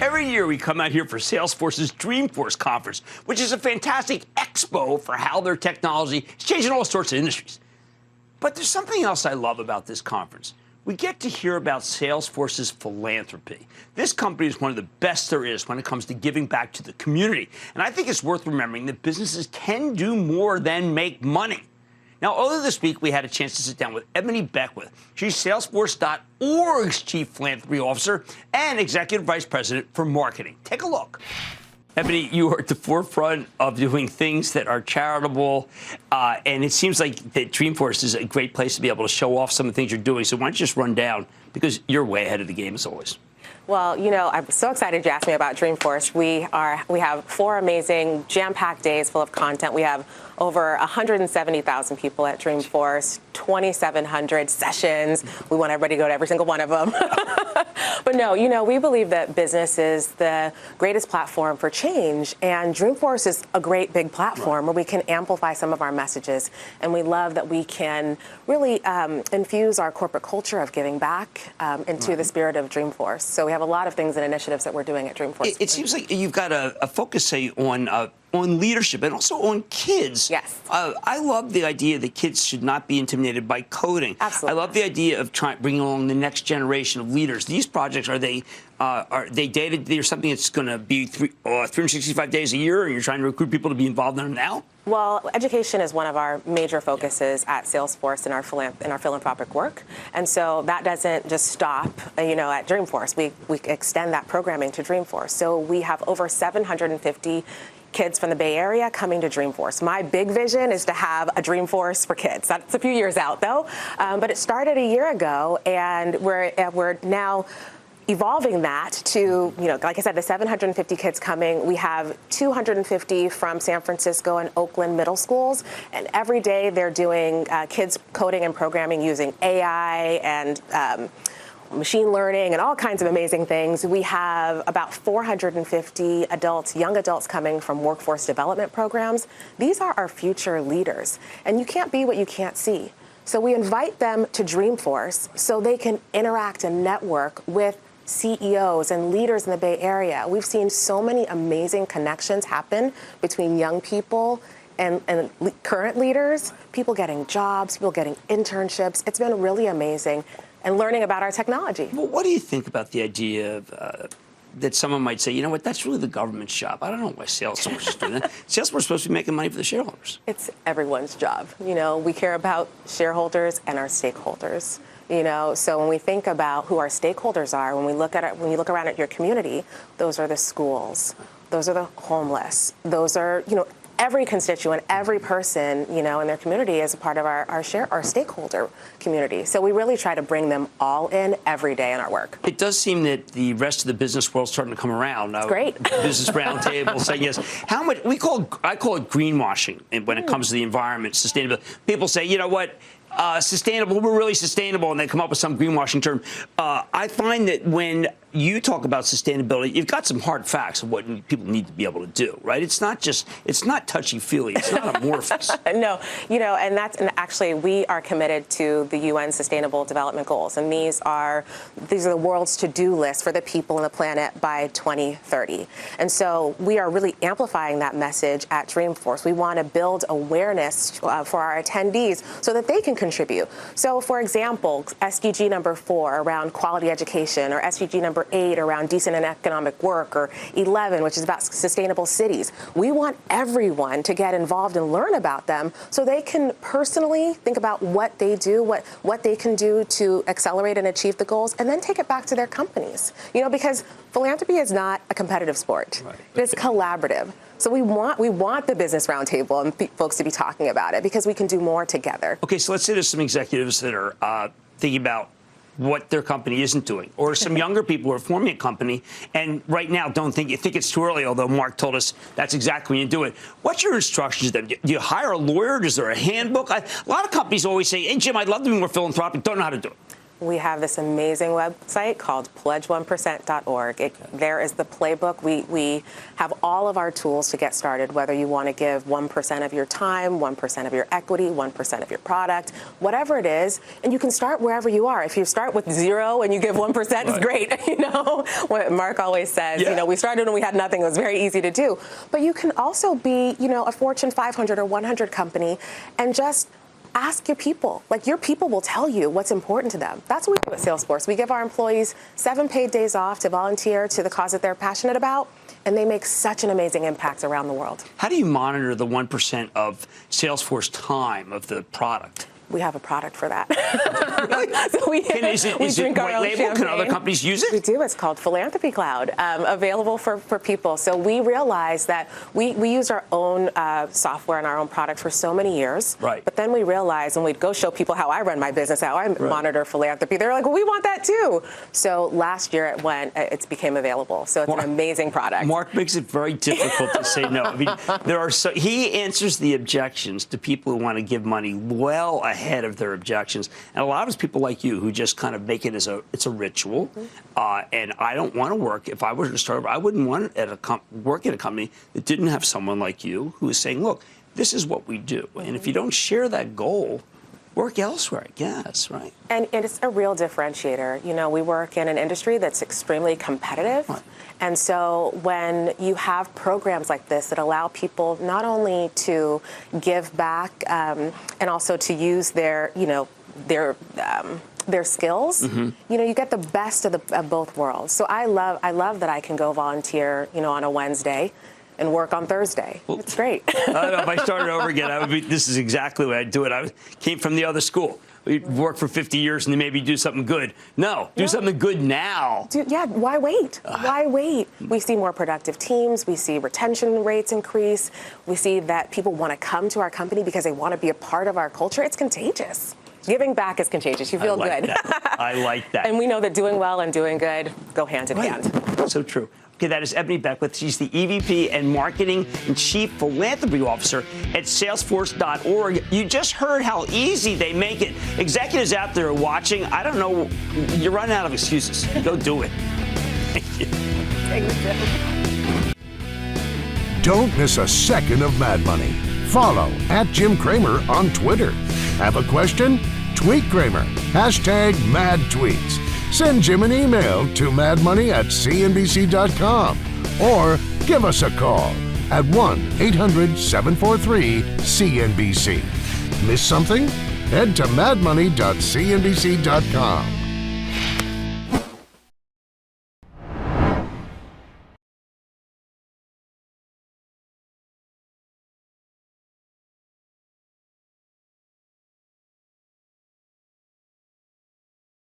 Every year we come out here for Salesforce's Dreamforce conference, which is a fantastic expo for how their technology is changing all sorts of industries. But there's something else I love about this conference. We get to hear about Salesforce's Philanthropy. This company is one of the best there is when it comes to giving back to the community. And I think it's worth remembering that businesses can do more than make money. Now, earlier this week, we had a chance to sit down with Ebony Beckwith. She's Salesforce.org's Chief Philanthropy Officer and Executive Vice President for Marketing. Take a look. Ebony, you are at the forefront of doing things that are charitable, and it seems like that Dreamforce is a great place to be able to show off some of the things you're doing. So why don't you just run down, because you're way ahead of the game as always. Well, you know, I'm so excited you asked me about Dreamforce. We have 4 amazing jam-packed days full of content. We have over 170,000 people at Dreamforce, 2,700 sessions. We want everybody to go to every single one of them. But no, you know, we believe that business is the greatest platform for change, and Dreamforce is a great big platform where we can amplify some of our messages. And we love that we can really infuse our corporate culture of giving back into the spirit of Dreamforce. So we have a lot of things and initiatives that we're doing at Dreamforce. It seems like you've got a focus, say, on leadership and also on kids. Yes. I love the idea that kids should not be intimidated by coding. Absolutely. I love the idea of bringing along the next generation of leaders. These projects, are they dated? They're something that's going to be 365 days a year, and you're trying to recruit people to be involved in them now? Well, education is one of our major focuses at Salesforce in our philanthropic work, and so that doesn't just stop, you know, at Dreamforce. We extend that programming to Dreamforce. So we have over 750 kids from the Bay Area coming to Dreamforce. My big vision is to have a Dreamforce for kids. That's a few years out, though, but it started a year ago, and we're now evolving that to, you know, like I said, the 750 kids coming. We have 250 from San Francisco and Oakland middle schools, and every day they're doing kids coding and programming using AI and machine learning and all kinds of amazing things. We have about 450 adults, young adults coming from workforce development programs. These are our future leaders, and you can't be what you can't see. So we invite them to Dreamforce so they can interact and network with CEOs and leaders in the Bay Area. We've seen so many amazing connections happen between young people and current leaders, people getting jobs, people getting internships. It's been really amazing, and learning about our technology. Well, what do you think about the idea of that someone might say, you know what, that's really the government's job? I don't know why Salesforce is doing that. Salesforce is supposed to be making money for the shareholders. It's everyone's job. You know, we care about shareholders and our stakeholders. You know, so when we think about who our stakeholders are, when you look around at your community, those are the schools, those are the homeless, those are, you know, every constituent, every person, you know, in their community is a part of our stakeholder community. So we really try to bring them all in every day in our work. It does seem that the rest of the business world's starting to come around. It's great. Business roundtable saying yes. How much I call it greenwashing when it comes to the environment, sustainability. People say, you know what? Sustainable, we're really sustainable, and they come up with some greenwashing term. I find that when you talk about sustainability, you've got some hard facts of what people need to be able to do, right? It's not touchy-feely. It's not amorphous. No, you know, and actually we are committed to the UN Sustainable Development Goals, and these are the world's to-do list for the people and the planet by 2030. And so we are really amplifying that message at Dreamforce. We want to build awareness for our attendees so that they can contribute. So, for example, SDG number 4 around quality education, or SDG number 8 around decent and economic work, or 11, which is about sustainable cities. We want everyone to get involved and learn about them so they can personally think about what they do, what they can do to accelerate and achieve the goals, and then take it back to their companies. You know, because philanthropy is not a competitive sport. Right. It's collaborative. So we want the business roundtable and folks to be talking about it because we can do more together. Okay, so let's say there's some executives that are thinking about what their company isn't doing, or some younger people who are forming a company and right now think it's too early, although Mark told us that's exactly when you do it. What's your instructions to them? Do you hire a lawyer? Is there a handbook? A lot of companies always say, hey, Jim, I'd love to be more philanthropic, don't know how to do it. We have this amazing website called pledge1%.org. There is the playbook. We have all of our tools to get started, whether you want to give 1% of your time, 1% of your equity, 1% of your product, whatever it is. And you can start wherever you are. If you start with 0 and you give 1%, right. It's great. You know, what Mark always says, you know, we started when we had nothing. It was very easy to do. But you can also be, you know, a Fortune 500 or 100 company and just ask your people. Like, your people will tell you what's important to them. That's what we do at Salesforce. We give our employees 7 paid days off to volunteer to the cause that they're passionate about, and they make such an amazing impact around the world. How do you monitor the 1% of Salesforce time of the product? We have a product for that. So we drink our own label? Champagne. Can other companies use it? We do. It's called Philanthropy Cloud, available for people. So we realized that we used our own software and our own product for so many years. Right. But then we realized when we'd go show people how I run my business, how I monitor philanthropy, they were like, well, we want that too. So last year it became available. So it's an amazing product. Mark makes it very difficult to say no. I mean, he answers the objections to people who want to give money well ahead of their objections, and a lot of people like you who just kind of make it as it's a ritual. And I don't want to work. If I were to start, I wouldn't want to work at a company that didn't have someone like you who is saying, "Look, this is what we do," and if you don't share that goal, work elsewhere, I guess, right? And it's a real differentiator. You know, we work in an industry that's extremely competitive. Right. And so when you have programs like this that allow people not only to give back and also to use their skills, you know, you get the best of both worlds. So I love that I can go volunteer, you know, on a Wednesday and work on Thursday. Well, it's great. I don't know, if I started over again, this is exactly the way I'd do it. I came from the other school. We'd work for 50 years and then maybe do something good. No, do something good now. Why wait? Why wait? We see more productive teams. We see retention rates increase. We see that people want to come to our company because they want to be a part of our culture. It's contagious. Giving back is contagious. You feel good. I like that. And we know that doing well and doing good go hand in hand. So true. Okay, that is Ebony Beckwith. She's the EVP and Marketing and Chief Philanthropy Officer at Salesforce.org. You just heard how easy they make it. Executives out there are watching. I don't know. You're running out of excuses. Go do it. Thank you. Don't miss a second of Mad Money. Follow @Jim Cramer on Twitter. Have a question? Tweet Cramer. #MadTweets. Send Jim an email to madmoney@cnbc.com or give us a call at 1-800-743-CNBC. Miss something? Head to madmoney.cnbc.com.